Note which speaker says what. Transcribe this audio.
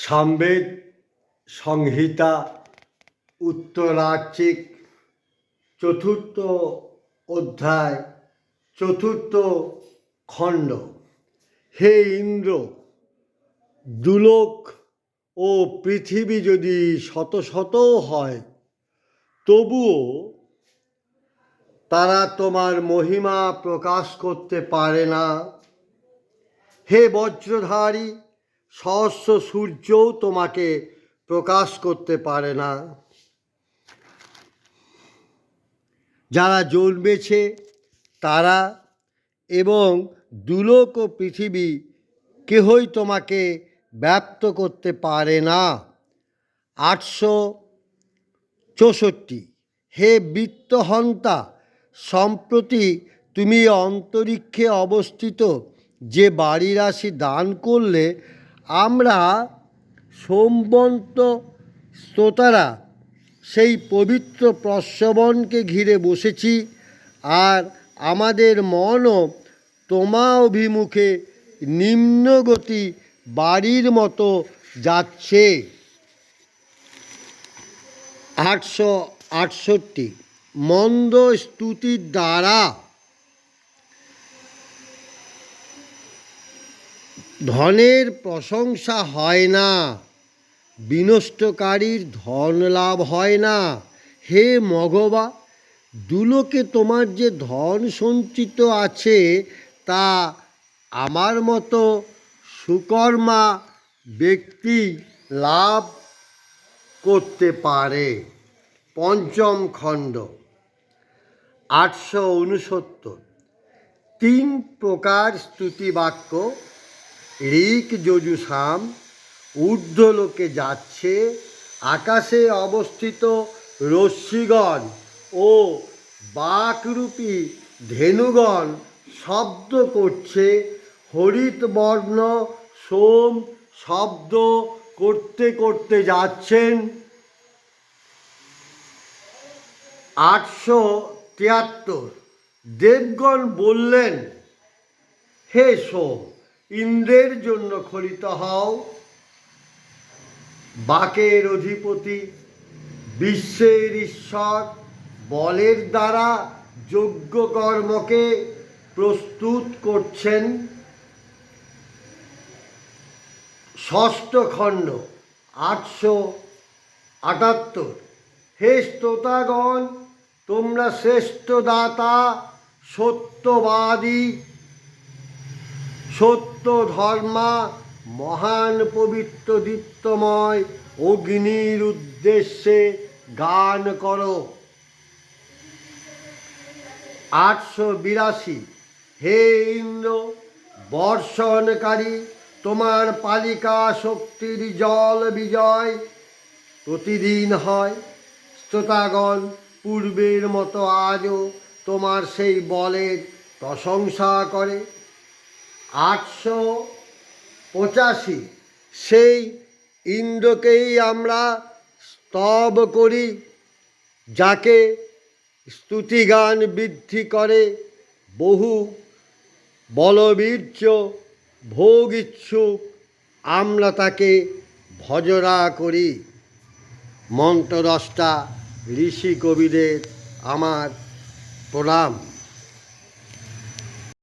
Speaker 1: সামবেদ সংহিতা উত্তরার্চিক চতুর্থ অধ্যায় চতুর্থ খণ্ড। হে ইন্দ্র, দুলোক ও পৃথিবী যদি শত শতও হয়, তবুও তারা তোমার মহিমা প্রকাশ করতে পারে না। হে বজ্রধারী, সহস্র সূর্যও তোমাকে প্রকাশ করতে পারে না। যারা জন্মেছে তারা এবং দুলোক ও পৃথিবী কেহই তোমাকে ব্যপ্ত করতে পারে না। 864। হে বৃত্তহন্তা, সম্প্রতি তুমি অন্তরিক্ষে অবস্থিত যে বাড়ি রাশি দান করলে, আমরা সোমবন্ত শ্রোতারা সেই পবিত্র প্রস্রবণকে ঘিরে বসেছি, আর আমাদের মনও তোমা অভিমুখে নিম্নগতি বাড়ির মতো যাচ্ছে। 868। মন্দ স্তুতির দ্বারা ধনের প্রশংসা হয় না, বিনষ্টকারীর ধন লাভ হয় না। হে মঘবা, দুলোকে তোমার যে ধন সঞ্চিত আছে তা আমার মতো সুকর্মা ব্যক্তি লাভ করতে পারে। পঞ্চম খণ্ড। 869। 3 প্রকার স্তুতিবাক্য ঋক যজু সাম ঊর্ধ্বলোকে যাচ্ছে। আকাশে অবস্থিত রশ্মিগণ ও বাকরূপী ধেনুগণ শব্দ করছে। হরিত বর্ণ সোম শব্দ করতে করতে যাচ্ছেন। 873। দেবগণ বললেন, হে সোম, ইন্দ্রের জন্য খরিত হও। বাকের অধিপতি বিশ্বের ঈশ্বর বলের দ্বারা যজ্ঞ কর্মকে প্রস্তুত করছেন। ষষ্ঠ খণ্ড। 878। হে শ্রোতাগণ, তোমরা শ্রেষ্ঠ দাতা, সত্যবাদী, সত্য ধর্মা, মহান পবিত্র দীপ্তময় অগ্নির উদ্দেশ্যে গান করো। 882। হে ইন্দ্র, বর্ষণকারী, তোমার পালিকা শক্তির জল বিজয় প্রতিদিন হয়। শ্রোতাগণ পূর্বের মতো আজও তোমার সেই বলের প্রশংসা করে। 885। সেই ইন্দ্রকেই আমরা স্তব করি, যাকে স্তুতিগান বৃদ্ধি করে বহু বলবীর্য ভোগ ইচ্ছুক আমরা তাকে ভজনা করি। মন্ত্রদ্রষ্টা ঋষি কবিদের আমার প্রণাম।